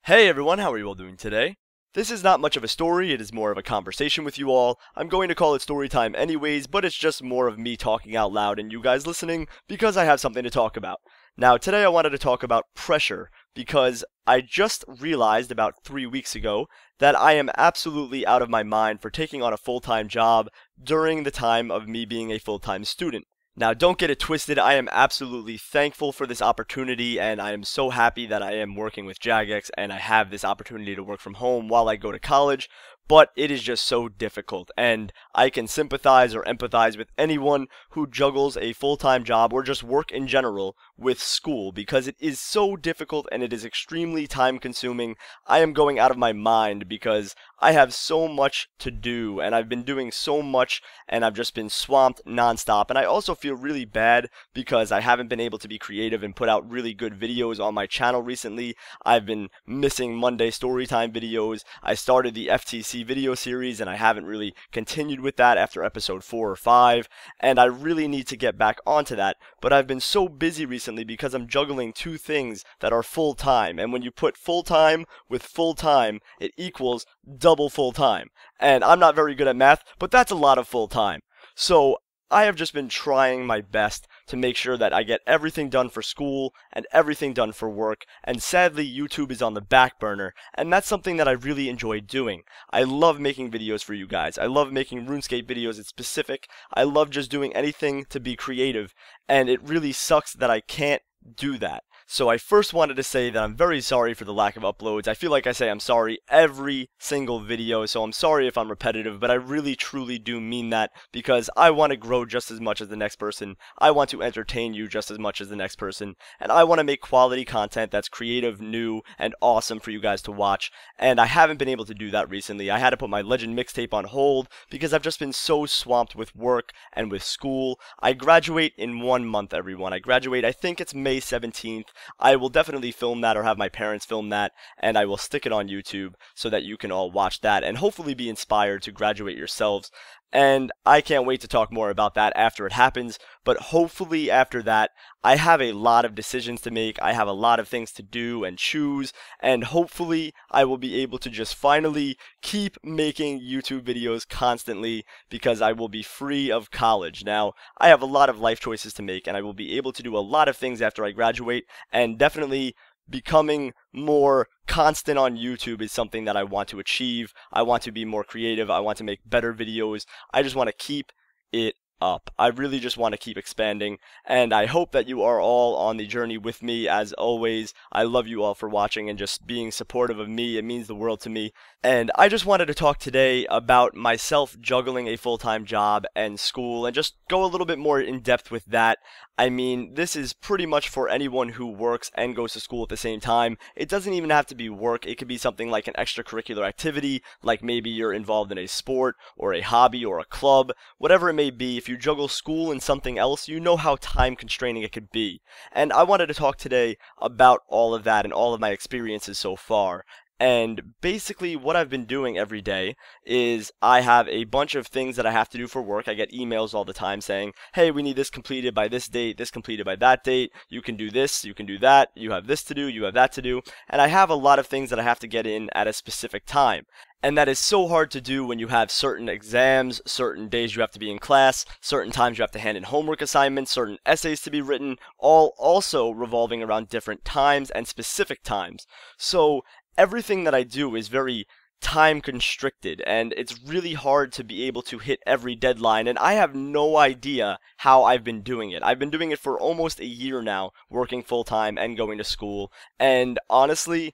Hey everyone, how are you all doing today? This is not much of a story, it is more of a conversation with you all. I'm going to call it story time anyways, but it's just more of me talking out loud and you guys listening because I have something to talk about. Now, today I wanted to talk about pressure because I just realized about 3 weeks ago that I am absolutely out of my mind for taking on a full-time job during the time of me being a full-time student. Now, don't get it twisted, I am absolutely thankful for this opportunity, and I am so happy that I am working with Jagex, and I have this opportunity to work from home while I go to college, but it is just so difficult, and I can sympathize or empathize with anyone who juggles a full-time job or just work in general with school, because it is so difficult and it is extremely time-consuming. I am going out of my mind because I have so much to do, and I've been doing so much, and I've just been swamped nonstop, and I also feel really bad because I haven't been able to be creative and put out really good videos on my channel recently. I've been missing Monday Storytime videos. I started the FTC video series, and I haven't really continued with that after episode 4 or 5, and I really need to get back onto that, but I've been so busy recently because I'm juggling two things that are full-time, and when you put full-time with full-time, it equals double full-time. And I'm not very good at math, but that's a lot of full-time. So I have just been trying my best to make sure that I get everything done for school and everything done for work, and sadly YouTube is on the back burner, and that's something that I really enjoy doing. I love making videos for you guys. I love making RuneScape videos in specific. I love just doing anything to be creative, and it really sucks that I can't do that. So I first wanted to say that I'm very sorry for the lack of uploads. I feel like I say I'm sorry every single video, so I'm sorry if I'm repetitive, but I really truly do mean that because I want to grow just as much as the next person. I want to entertain you just as much as the next person, and I want to make quality content that's creative, new, and awesome for you guys to watch, and I haven't been able to do that recently. I had to put my Legend mixtape on hold because I've just been so swamped with work and with school. I graduate in 1 month, everyone. I graduate, I think it's May 17th. I will definitely film that or have my parents film that, and I will stick it on YouTube so that you can all watch that and hopefully be inspired to graduate yourselves. And I can't wait to talk more about that after it happens, but hopefully after that, I have a lot of decisions to make, I have a lot of things to do and choose, and hopefully I will be able to just finally keep making YouTube videos constantly because I will be free of college. Now, I have a lot of life choices to make, and I will be able to do a lot of things after I graduate, and definitely becoming more constant on YouTube is something that I want to achieve. I want to be more creative. I want to make better videos. I just want to keep it up. I really just want to keep expanding, and I hope that you are all on the journey with me. As always, I love you all for watching and just being supportive of me. It means the world to me. And I just wanted to talk today about myself juggling a full-time job and school and just go a little bit more in depth with that. I mean, this is pretty much for anyone who works and goes to school at the same time. It doesn't even have to be work. It could be something like an extracurricular activity, like maybe you're involved in a sport or a hobby or a club, whatever it may be. If you juggle school and something else, you know how time constraining it could be. And I wanted to talk today about all of that and all of my experiences so far. And basically what I've been doing every day is I have a bunch of things that I have to do for work. I get emails all the time saying, hey, we need this completed by this date, this completed by that date, you can do this, you can do that, you have this to do, you have that to do, and I have a lot of things that I have to get in at a specific time. And that is so hard to do when you have certain exams, certain days you have to be in class, certain times you have to hand in homework assignments, certain essays to be written, all also revolving around different times and specific times. So everything that I do is very time constricted, and it's really hard to be able to hit every deadline, and I have no idea how I've been doing it. I've been doing it for almost a year now, working full-time and going to school, and honestly,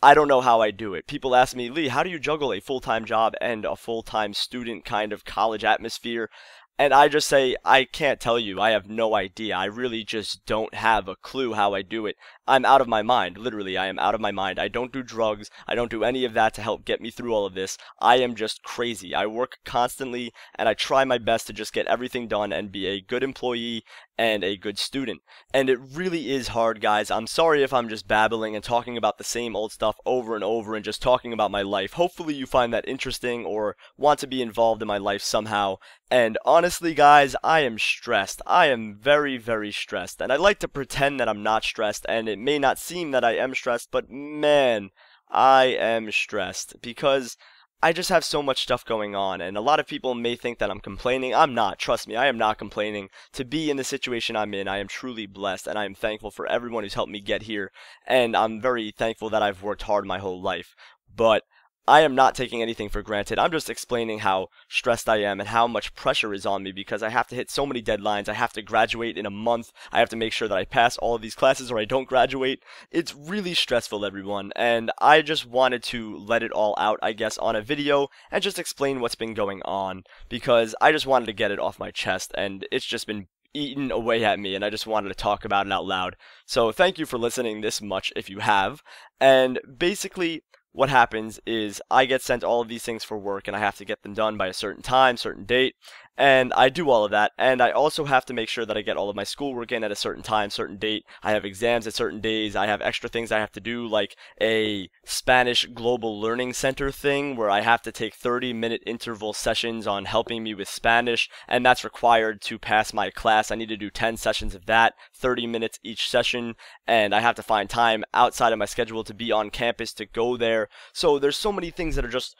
I don't know how I do it. People ask me, Lee, how do you juggle a full-time job and a full-time student kind of college atmosphere? And I just say, I can't tell you. I have no idea. I really just don't have a clue how I do it. I'm out of my mind. Literally, I am out of my mind. I don't do drugs. I don't do any of that to help get me through all of this. I am just crazy. I work constantly, and I try my best to just get everything done and be a good employee and a good student. And it really is hard, guys. I'm sorry if I'm just babbling and talking about the same old stuff over and over and just talking about my life. Hopefully you find that interesting or want to be involved in my life somehow. And honestly, guys, I am stressed. I am very, very stressed. And I like to pretend that I'm not stressed, and it may not seem that I am stressed, but man, I am stressed because I just have so much stuff going on, and a lot of people may think that I'm complaining. I'm not. Trust me, I am not complaining. To be in the situation I'm in, I am truly blessed, and I am thankful for everyone who's helped me get here, and I'm very thankful that I've worked hard my whole life. But I am not taking anything for granted. I'm just explaining how stressed I am and how much pressure is on me because I have to hit so many deadlines. I have to graduate in a month. I have to make sure that I pass all of these classes or I don't graduate. It's really stressful, everyone, and I just wanted to let it all out, I guess, on a video and just explain what's been going on because I just wanted to get it off my chest, and it's just been eaten away at me, and I just wanted to talk about it out loud. So thank you for listening this much if you have. And basically, what happens is I get sent all of these things for work, and I have to get them done by a certain time, certain date, and I do all of that, and I also have to make sure that I get all of my schoolwork in at a certain time, certain date. I have exams at certain days. I have extra things I have to do, like a Spanish Global Learning Center thing where I have to take 30-minute interval sessions on helping me with Spanish, and that's required to pass my class. I need to do 10 sessions of that, 30 minutes each session, and I have to find time outside of my schedule to be on campus to go there. So there's so many things that are just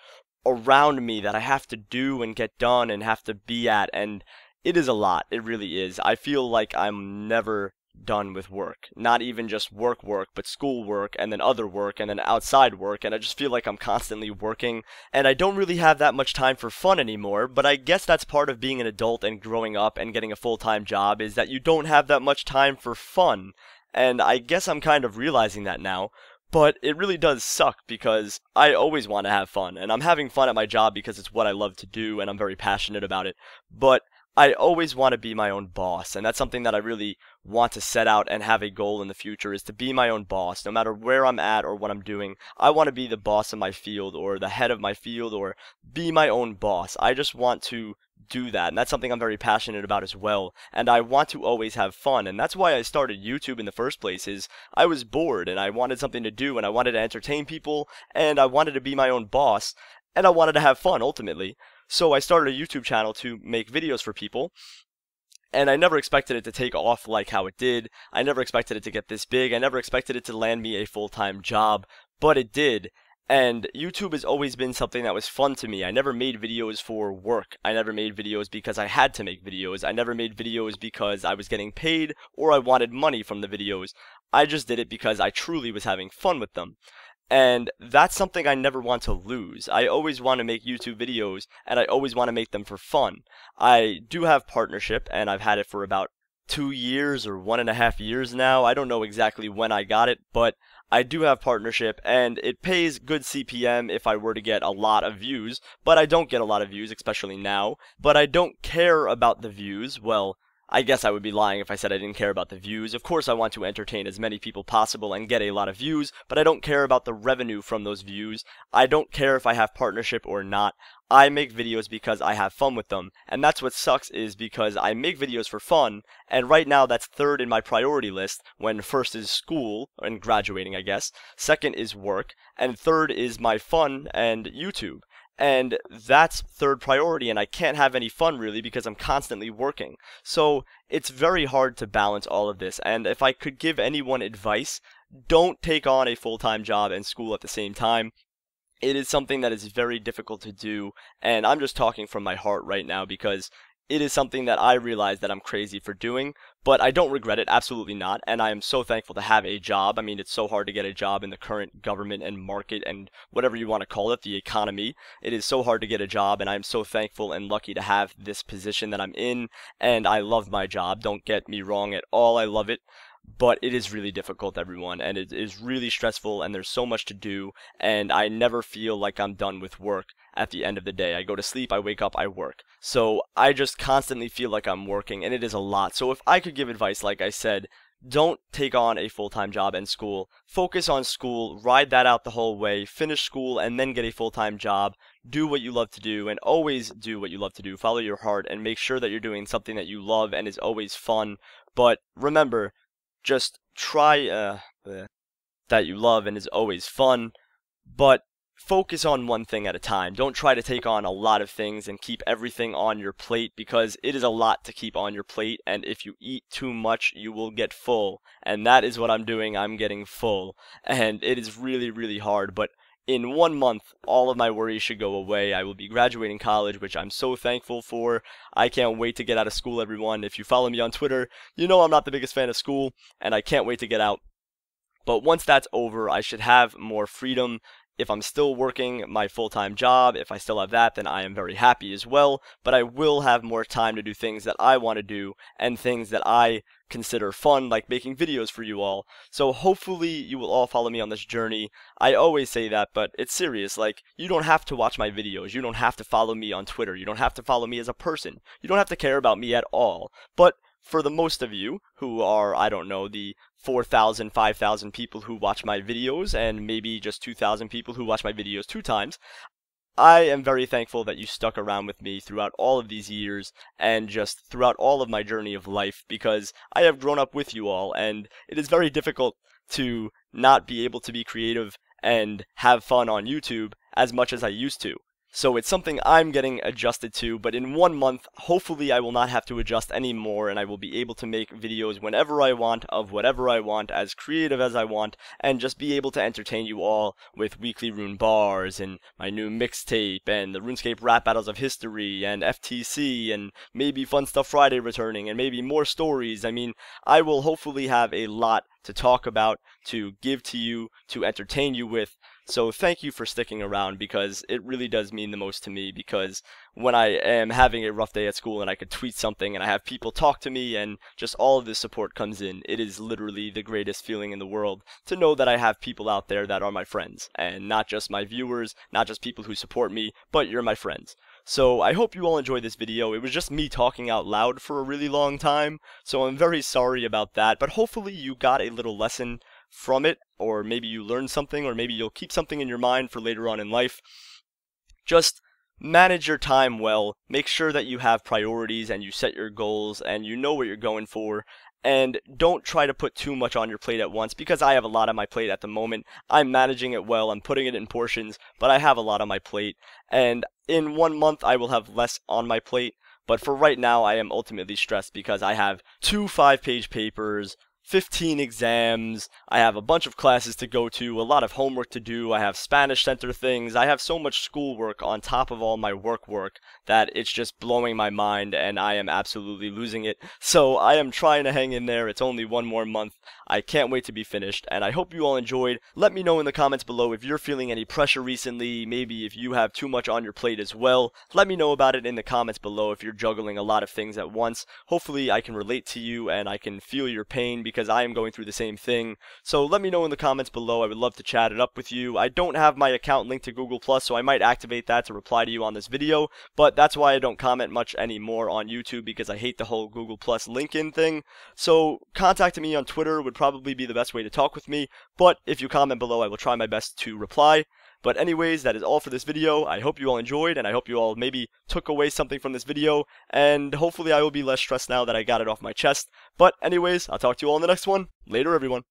around me that I have to do and get done and have to be at, and it is a lot. It really is. I feel like I'm never done with work. Not even just work, but school work, and then other work, and then outside work, and I just feel like I'm constantly working, and I don't really have that much time for fun anymore, but I guess that's part of being an adult and growing up and getting a full-time job, is that you don't have that much time for fun, and I guess I'm kind of realizing that now. But it really does suck because I always want to have fun, and I'm having fun at my job because it's what I love to do and I'm very passionate about it. But I always want to be my own boss, and that's something that I really want to set out and have a goal in the future, is to be my own boss. No matter where I'm at or what I'm doing, I want to be the boss of my field or the head of my field or be my own boss. I just want to do that, and that's something I'm very passionate about as well, and I want to always have fun, and that's why I started YouTube in the first place. Is I was bored and I wanted something to do, and I wanted to entertain people, and I wanted to be my own boss, and I wanted to have fun ultimately. So I started a YouTube channel to make videos for people, and I never expected it to take off like how it did. I never expected it to get this big. I never expected it to land me a full-time job, but it did. And YouTube has always been something that was fun to me. I never made videos for work. I never made videos because I had to make videos. I never made videos because I was getting paid or I wanted money from the videos. I just did it because I truly was having fun with them. And that's something I never want to lose. I always want to make YouTube videos, and I always want to make them for fun. I do have partnership, and I've had it for about 2 years or 1.5 years now. I don't know exactly when I got it, but I do have partnership, and it pays good CPM if I were to get a lot of views, but I don't get a lot of views, especially now. But I don't care about the views. Well, I guess I would be lying if I said I didn't care about the views. Of course I want to entertain as many people possible and get a lot of views, but I don't care about the revenue from those views. I don't care if I have partnership or not. I make videos because I have fun with them, and that's what sucks, is because I make videos for fun, and right now that's third in my priority list, when first is school, and graduating I guess, second is work, and third is my fun and YouTube. And that's third priority, and I can't have any fun really because I'm constantly working. So it's very hard to balance all of this, and if I could give anyone advice, don't take on a full-time job and school at the same time. It is something that is very difficult to do, and I'm just talking from my heart right now because it is something that I realize that I'm crazy for doing, but I don't regret it, absolutely not, and I am so thankful to have a job. I mean, it's so hard to get a job in the current government and market and whatever you want to call it, the economy. It is so hard to get a job, and I'm so thankful and lucky to have this position that I'm in, and I love my job, don't get me wrong at all, I love it. But it is really difficult, everyone, and it is really stressful, and there's so much to do, and I never feel like I'm done with work at the end of the day. I go to sleep, I wake up, I work. So I just constantly feel like I'm working, and it is a lot. So if I could give advice, like I said, don't take on a full-time job and school. Focus on school, ride that out the whole way, finish school, and then get a full-time job. Do what you love to do, and always do what you love to do. Follow your heart, and make sure that you're doing something that you love and is always fun. But remember, just try that you love and is always fun, but focus on one thing at a time. Don't try to take on a lot of things and keep everything on your plate, because it is a lot to keep on your plate, and if you eat too much, you will get full. And that is what I'm doing. I'm getting full. And it is really, really hard, but in 1 month, all of my worries should go away. I will be graduating college, which I'm so thankful for. I can't wait to get out of school, everyone. If you follow me on Twitter, you know I'm not the biggest fan of school, and I can't wait to get out. But once that's over, I should have more freedom. If I'm still working my full-time job, if I still have that, then I am very happy as well. But I will have more time to do things that I want to do and things that I consider fun, like making videos for you all. So hopefully you will all follow me on this journey. I always say that, but it's serious. Like, you don't have to watch my videos. You don't have to follow me on Twitter. You don't have to follow me as a person. You don't have to care about me at all. But for the most of you, who are, I don't know, the 4,000, 5,000 people who watch my videos, and maybe just 2,000 people who watch my videos 2 times, I am very thankful that you stuck around with me throughout all of these years, and just throughout all of my journey of life, because I have grown up with you all, and it is very difficult to not be able to be creative and have fun on YouTube as much as I used to. So it's something I'm getting adjusted to, but in 1 month, hopefully I will not have to adjust anymore, and I will be able to make videos whenever I want, of whatever I want, as creative as I want, and just be able to entertain you all with weekly rune bars, and my new mixtape, and the RuneScape Rap Battles of History, and FTC, and maybe Fun Stuff Friday returning, and maybe more stories. I mean, I will hopefully have a lot to talk about, to give to you, to entertain you with. So thank you for sticking around, because it really does mean the most to me, because when I am having a rough day at school and I could tweet something and I have people talk to me and just all of this support comes in, it is literally the greatest feeling in the world to know that I have people out there that are my friends, and not just my viewers, not just people who support me, but you're my friends. So I hope you all enjoyed this video. It was just me talking out loud for a really long time, so I'm very sorry about that, but hopefully you got a little lesson from it, or maybe you learned something, or maybe you'll keep something in your mind for later on in life. Just manage your time well, make sure that you have priorities and you set your goals and you know what you're going for, and don't try to put too much on your plate at once, because I have a lot on my plate at the moment. I'm managing it well, I'm putting it in portions, but I have a lot on my plate, and in 1 month I will have less on my plate. But for right now, I am ultimately stressed because I have 2 5-page papers, 15 exams, I have a bunch of classes to go to, a lot of homework to do, I have Spanish center things, I have so much schoolwork on top of all my work that it's just blowing my mind, and I am absolutely losing it. So I am trying to hang in there. It's only 1 more month. I can't wait to be finished, and I hope you all enjoyed. Let me know in the comments below if you're feeling any pressure recently, maybe if you have too much on your plate as well. Let me know about it in the comments below if you're juggling a lot of things at once. Hopefully I can relate to you and I can feel your pain, because I am going through the same thing. So let me know in the comments below. I would love to chat it up with you. I don't have my account linked to Google+, so I might activate that to reply to you on this video, but that's why I don't comment much anymore on YouTube, because I hate the whole Google+ link-in thing. So contacting me on Twitter would probably be the best way to talk with me, but if you comment below, I will try my best to reply. But anyways, that is all for this video. I hope you all enjoyed, and I hope you all maybe took away something from this video, and hopefully I will be less stressed now that I got it off my chest. But anyways, I'll talk to you all in the next one. Later, everyone.